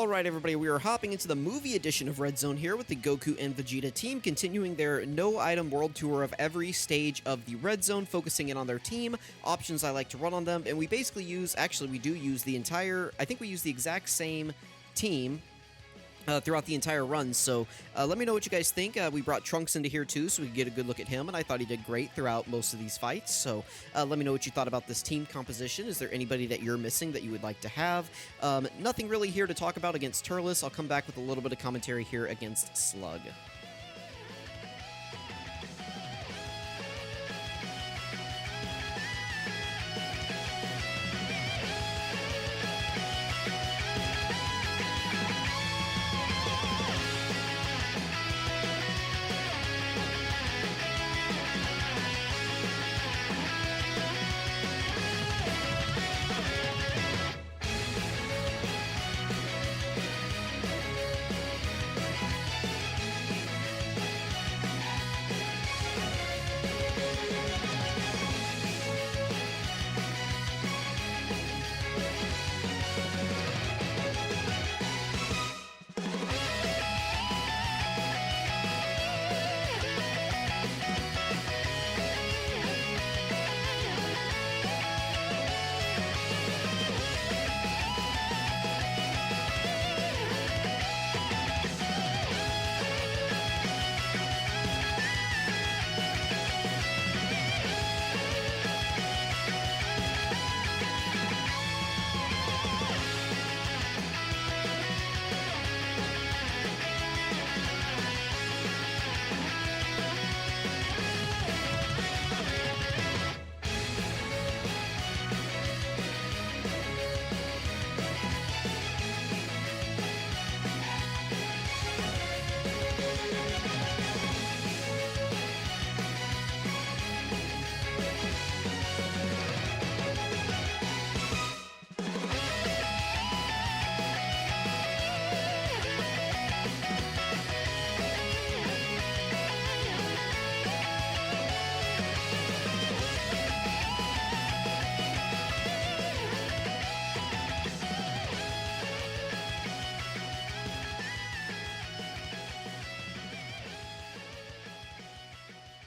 Alright everybody, we are hopping into the movie edition of Red Zone here with the Goku and Vegeta team, continuing their no-item world tour of every stage of the Red Zone, focusing in on their team, options I like to run on them, and we basically use, actually we do use the entire, I think we use the exact same team throughout the entire run, so let me know what you guys think. We brought Trunks into here too, so we could get a good look at him, and I thought he did great throughout most of these fights, so let me know what you thought about this team composition. Is there anybody that you're missing that you would like to have? Nothing really here to talk about against Turles. I'll come back with a little bit of commentary here against Slug.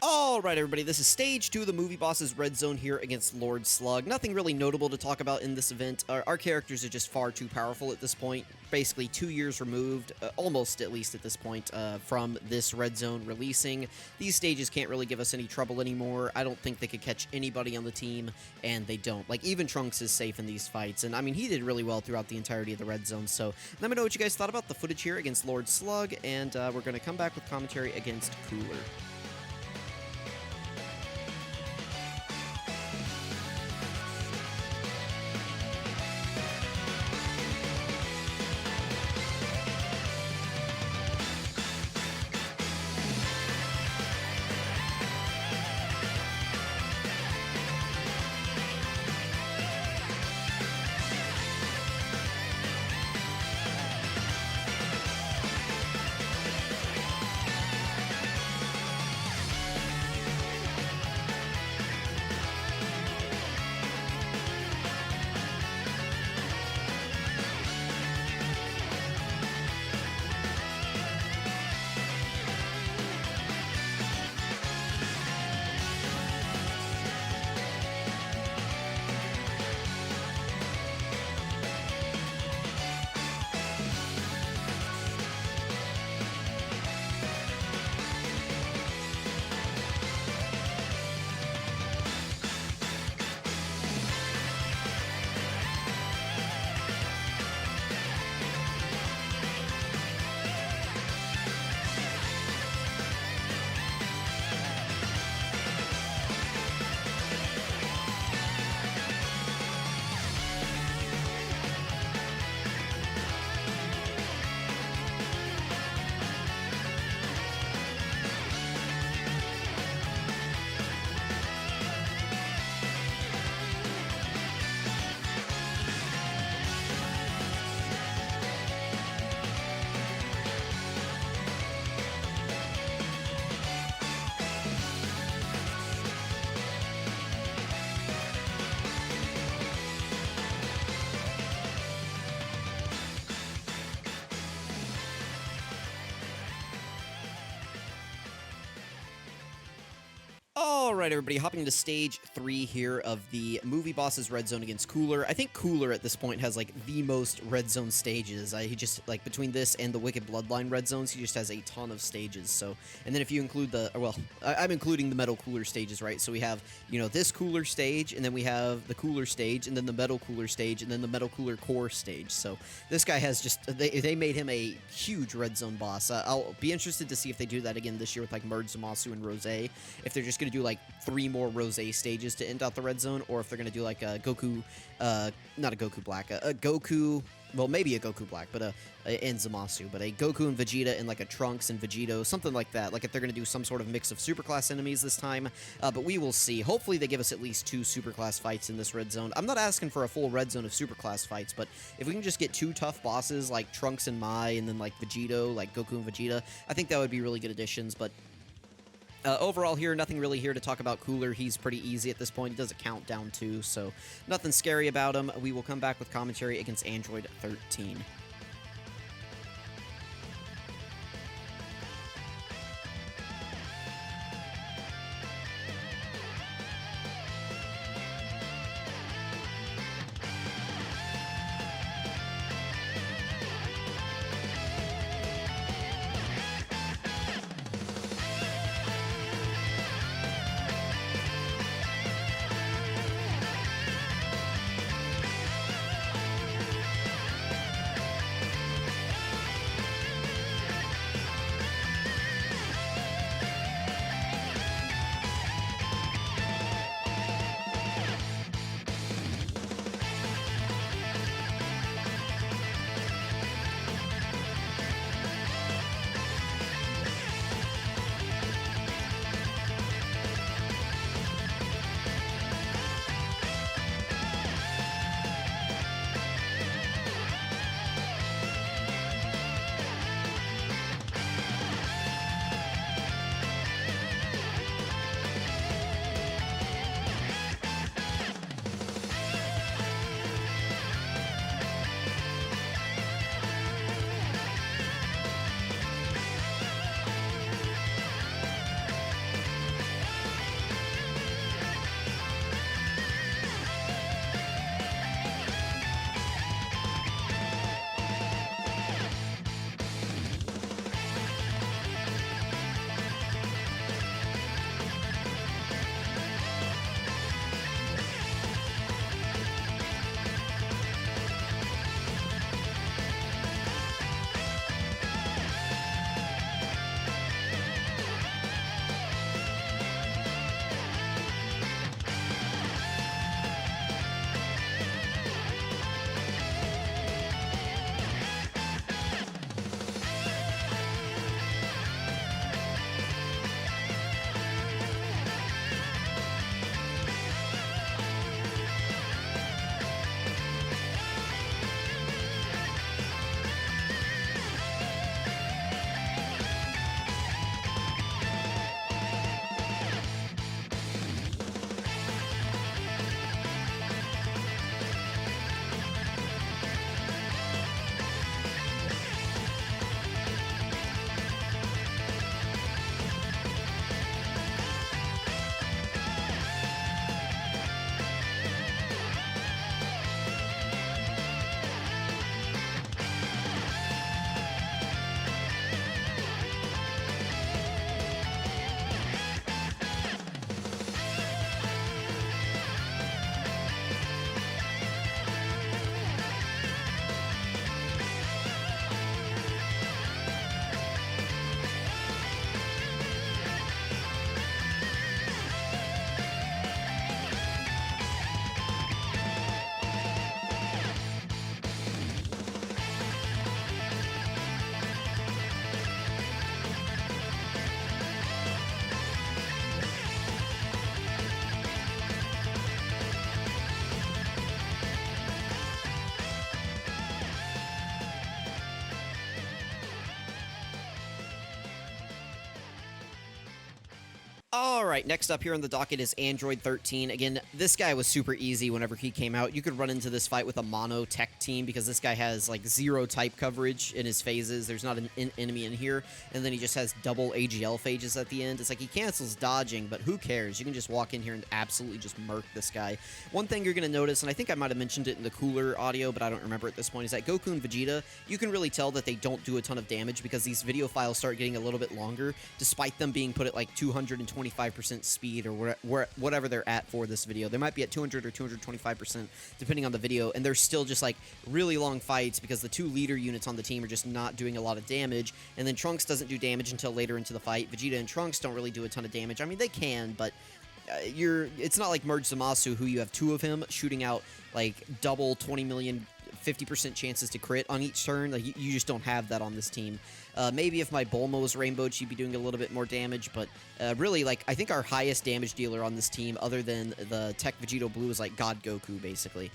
Alright everybody, this is Stage 2 of the Movie Bosses Red Zone here against Lord Slug. Nothing really notable to talk about in this event. Our characters are just far too powerful at this point. Basically 2 years removed, almost at least at this point, from this Red Zone releasing. These stages can't really give us any trouble anymore. I don't think they could catch anybody on the team, and they don't. Like, even Trunks is safe in these fights, and I mean, he did really well throughout the entirety of the Red Zone, so let me know what you guys thought about the footage here against Lord Slug, and we're going to come back with commentary against Cooler. Alright, everybody, hopping into stage 3 here of the movie bosses Red Zone against Cooler. I think Cooler at this point has, like, the most Red Zone stages. He just, like, between this and the Wicked Bloodline Red Zones, he just has a ton of stages, so... And then if you include the... Well, I'm including the Metal Cooler stages, right? So we have, you know, this Cooler stage, and then we have the Cooler stage, and then the Metal Cooler stage, and then the Metal Cooler Core stage. So this guy has just... They made him a huge Red Zone boss. I'll be interested to see if they do that again this year with, like, Merge Zamasu and Rose. If they're just going to do like 3 more Rose stages to end out the Red Zone, or if they're going to do like a Goku, not a Goku Black, a Goku, well, maybe a Goku Black, but and Zamasu, but a Goku and Vegeta and like a Trunks and Vegito, something like that. Like if they're going to do some sort of mix of superclass enemies this time, but we will see. Hopefully they give us at least 2 superclass fights in this Red Zone. I'm not asking for a full Red Zone of superclass fights, but if we can just get 2 tough bosses like Trunks and Mai, and then like Vegito, like Goku and Vegeta, I think that would be really good additions, but overall here, nothing really here to talk about Cooler. He's pretty easy at this point. He does a countdown too, so nothing scary about him. We will come back with commentary against Android 13. Alright, next up here on the docket is Android 13. Again, this guy was super easy whenever he came out. You could run into this fight with a mono tech team because this guy has like 0 type coverage in his phases. There's not an enemy in here, and then he just has double AGL phases at the end. It's like he cancels dodging, but who cares? You can just walk in here and absolutely just murk this guy. One thing you're going to notice, and I think I might have mentioned it in the cooler audio, but I don't remember at this point, is that Goku and Vegeta, you can really tell that they don't do a ton of damage because these video files start getting a little bit longer, despite them being put at like 225% speed or whatever they're at for this video. They might be at 200 or 225% depending on the video, and they're still just like really long fights because the 2 leader units on the team are just not doing a lot of damage, and then Trunks doesn't do damage until later into the fight. Vegeta and Trunks don't really do a ton of damage. I mean, they can, but it's not like Merge Zamasu, who you have 2 of him shooting out like double 20 million 50% chances to crit on each turn. Like, you just don't have that on this team. Maybe if my Bulma was rainbowed, she'd be doing a little bit more damage, but really, like, I think our highest damage dealer on this team, other than the Tech Vegito Blue, is like God Goku, basically,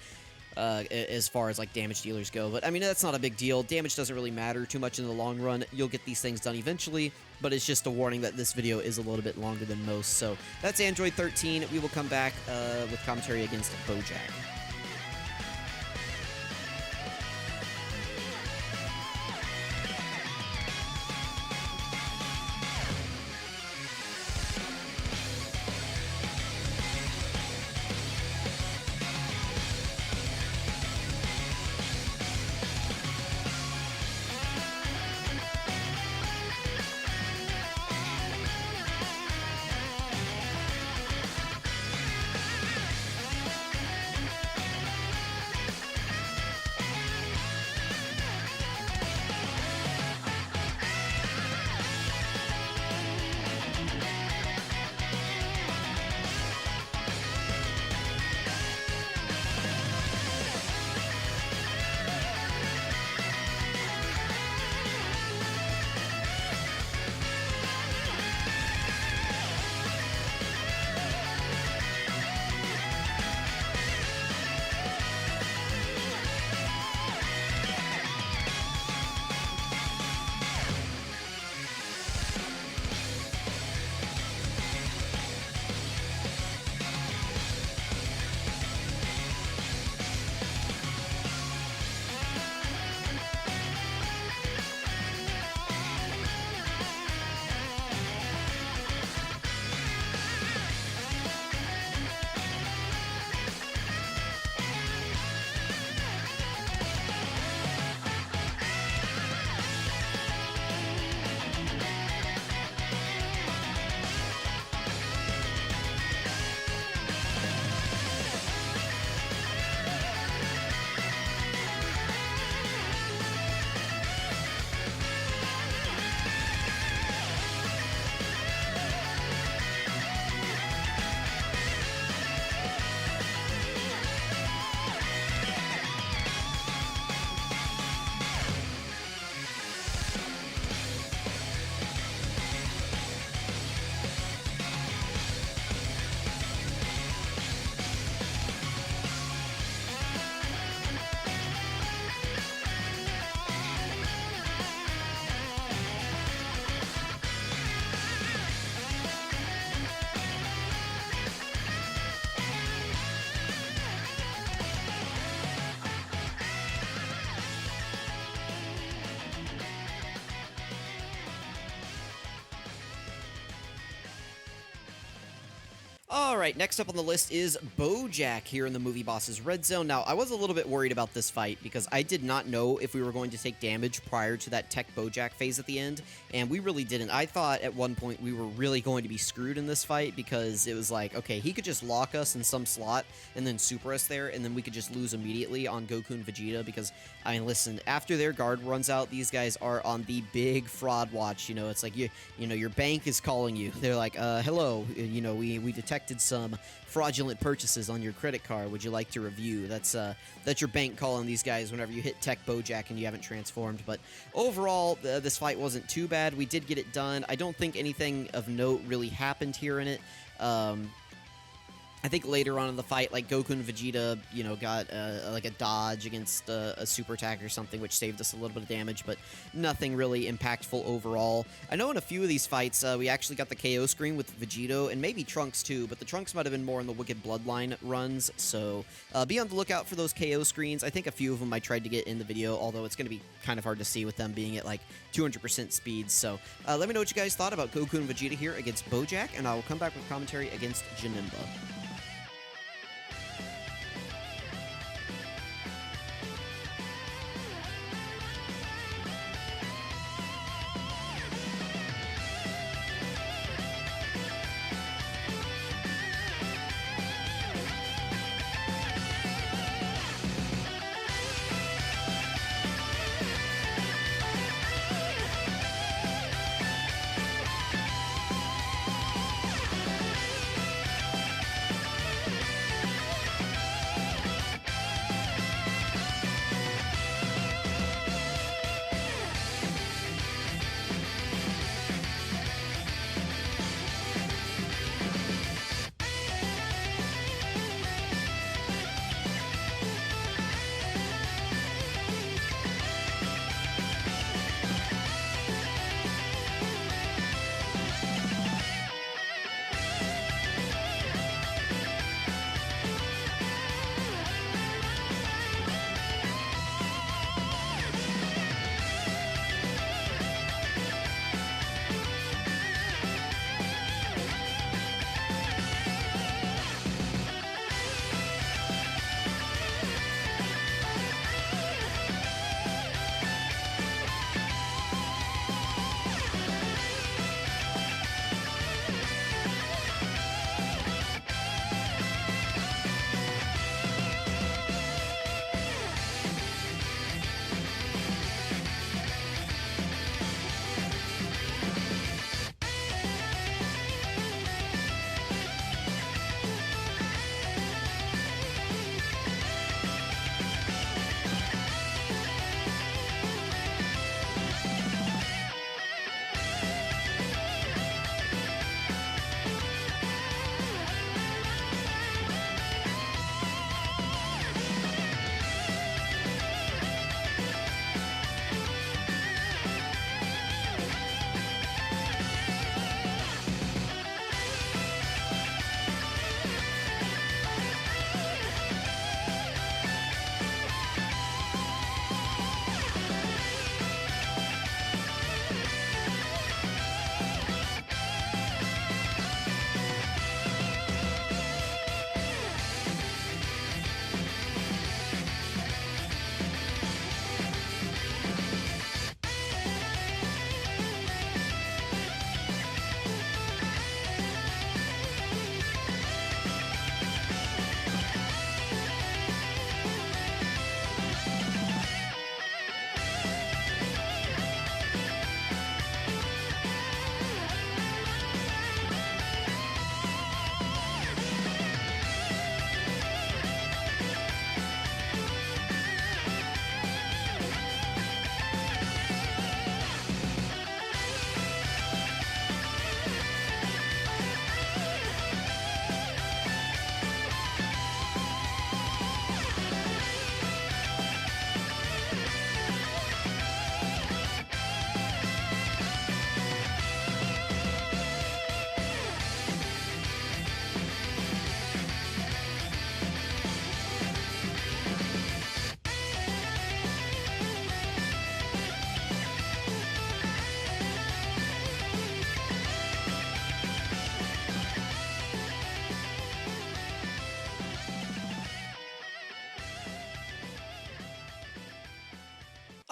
as far as like damage dealers go. But I mean, that's not a big deal. Damage doesn't really matter too much in the long run. You'll get these things done eventually, but it's just a warning that this video is a little bit longer than most. So that's Android 13. We will come back with commentary against Bojack. Alright, next up on the list is Bojack here in the Movie Bosses Red Zone. Now, I was a little bit worried about this fight because I did not know if we were going to take damage prior to that Tech Bojack phase at the end, and we really didn't. I thought at one point we were really going to be screwed in this fight because it was like, okay, he could just lock us in some slot and then super us there, and then we could just lose immediately on Goku and Vegeta because, I mean, listen, after their guard runs out, these guys are on the big fraud watch. You know, it's like, you know, your bank is calling you. They're like, hello, you know, we detected some fraudulent purchases on your credit card. Would you like to review? That's your bank calling these guys whenever you hit Tech Bojack and you haven't transformed. But overall, this fight wasn't too bad. We did get it done. I don't think anything of note really happened here in it. I think later on in the fight, like Goku and Vegeta, you know, got like a dodge against a super attack or something, which saved us a little bit of damage, but nothing really impactful overall. I know in a few of these fights, we actually got the KO screen with Vegito and maybe Trunks too, but the Trunks might have been more in the Wicked Bloodline runs, so be on the lookout for those KO screens. I think a few of them I tried to get in the video, although it's going to be kind of hard to see with them being at like 200% speed. So let me know what you guys thought about Goku and Vegeta here against Bojack, and I will come back with commentary against Janemba.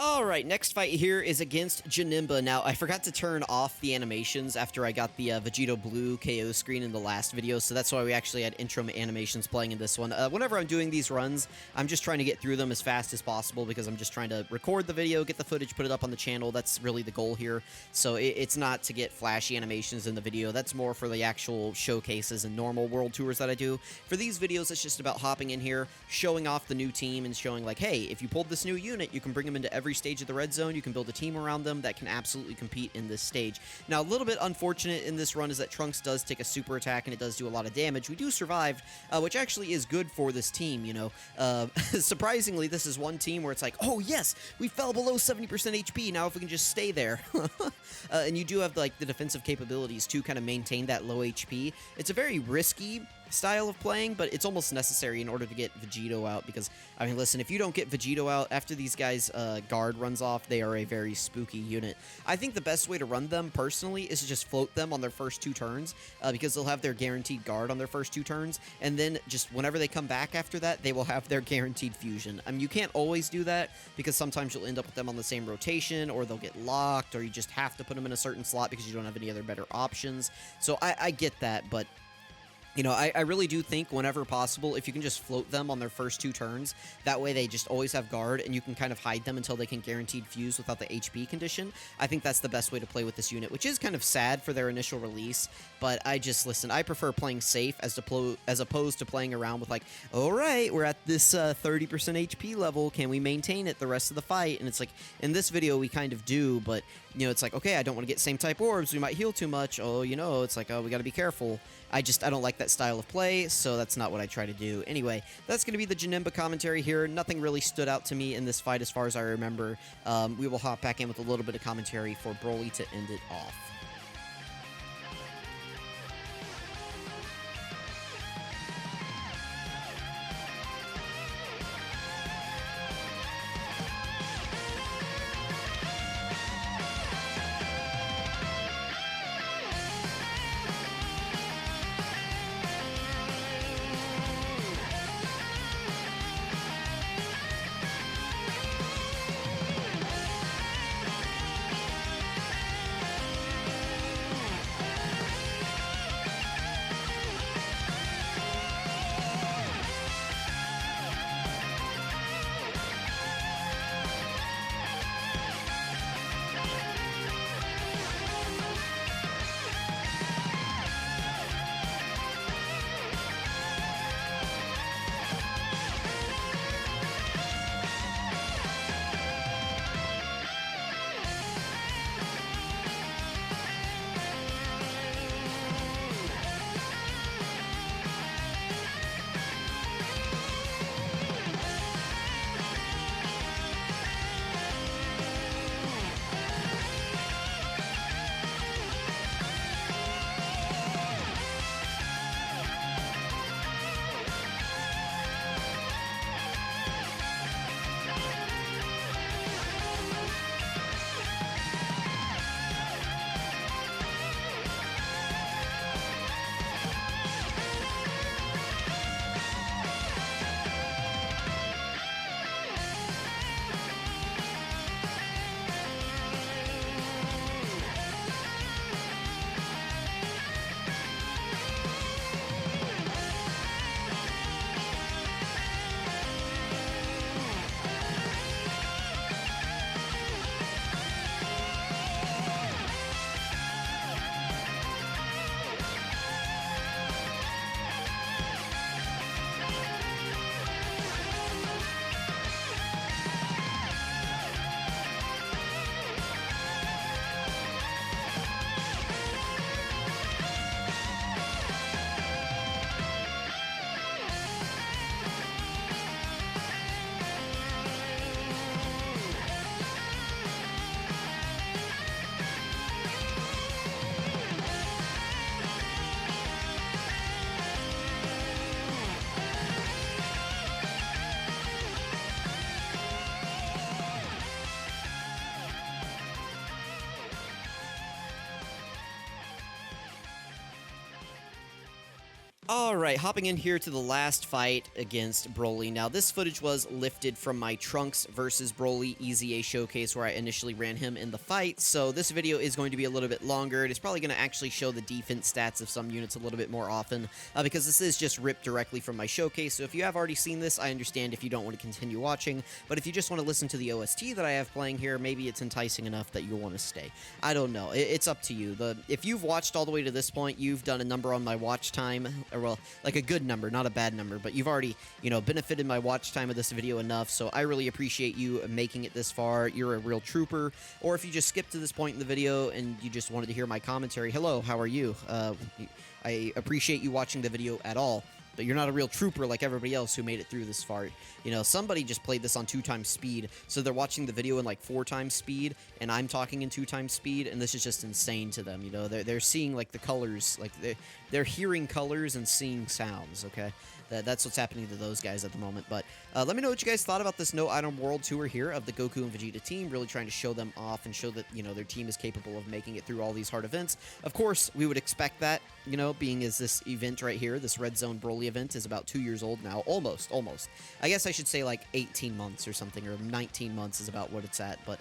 Alright, next fight here is against Janemba. Now, I forgot to turn off the animations after I got the Vegito Blue KO screen in the last video, so that's why we actually had intro animations playing in this one. Whenever I'm doing these runs, I'm just trying to get through them as fast as possible because I'm just trying to record the video, get the footage, put it up on the channel. That's really the goal here. So it's not to get flashy animations in the video. That's more for the actual showcases and normal world tours that I do. For these videos, it's just about hopping in here, showing off the new team, and showing like, hey, if you pulled this new unit, you can bring them into every every stage of the red zone, you can build a team around them that can absolutely compete in this stage. Now, a little bit unfortunate in this run is that Trunks does take a super attack, and it does do a lot of damage. We do survive, which actually is good for this team, you know. Surprisingly, this is one team where it's like, oh, yes, we fell below 70% HP. Now if we can just stay there. And you do have, like, the defensive capabilities to kind of maintain that low HP. It's a very risky style of playing, but it's almost necessary in order to get Vegito out, because, I mean, listen, if you don't get Vegito out after these guys' guard runs off, they are a very spooky unit. I think the best way to run them, personally, is to just float them on their first 2 turns, because they'll have their guaranteed guard on their first 2 turns, and then just whenever they come back after that, they will have their guaranteed fusion. I mean, you can't always do that, because sometimes you'll end up with them on the same rotation, or they'll get locked, or you just have to put them in a certain slot because you don't have any other better options. So I get that, but you know, I really do think whenever possible, if you can just float them on their first 2 turns, that way they just always have guard, and you can kind of hide them until they can guaranteed fuse without the HP condition. I think that's the best way to play with this unit, which is kind of sad for their initial release, but listen, I prefer playing safe as opposed to playing around with like, all right, we're at this 30% HP level, can we maintain it the rest of the fight? And it's like, in this video we kind of do, but, you know, it's like, okay, I don't want to get same type orbs, we might heal too much, oh, you know, it's like, oh, we gotta be careful. I don't like that style of play, so that's not what I try to do. Anyway, that's going to be the Janemba commentary here. Nothing really stood out to me in this fight as far as I remember. We will hop back in with a little bit of commentary for Broly to end it off. Alright, hopping in here to the last fight against Broly. Now, this footage was lifted from my Trunks versus Broly EZA showcase where I initially ran him in the fight, so this video is going to be a little bit longer. It is probably going to actually show the defense stats of some units a little bit more often, because this is just ripped directly from my showcase, so if you have already seen this, I understand if you don't want to continue watching, but if you just want to listen to the OST that I have playing here, maybe it's enticing enough that you'll want to stay. I don't know. It's up to you. If you've watched all the way to this point, you've done a number on my watch time, or well, like a good number, not a bad number, but you've already, benefited my watch time of this video enough, so I really appreciate you making it this far. You're a real trooper. Or if you just skipped to this point in the video and you just wanted to hear my commentary, hello, how are you? I appreciate you watching the video at all. But you're not a real trooper like everybody else who made it through this far. Somebody just played this on 2x speed, so they're watching the video in like 4x speed, and I'm talking in 2x speed, and this is just insane to them. They're seeing like the colors, like they're hearing colors and seeing sounds. Okay, that's what's happening to those guys at the moment. But let me know what you guys thought about this No Item World Tour here of the Goku and Vegeta team. Really trying to show them off and show that their team is capable of making it through all these hard events. Of course, we would expect that. Being as this event right here, this Red Zone Broly event, is about 2 years old now. Almost. I guess I should say like 18 months or something, or 19 months is about what it's at. But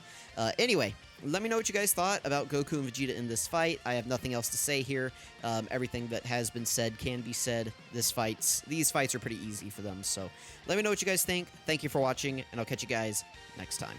anyway, let me know what you guys thought about Goku and Vegeta in this fight. I have nothing else to say here. Everything that has been said can be said. These fights are pretty easy for them. So let me know what you guys think. Thank you for watching, and I'll catch you guys next time.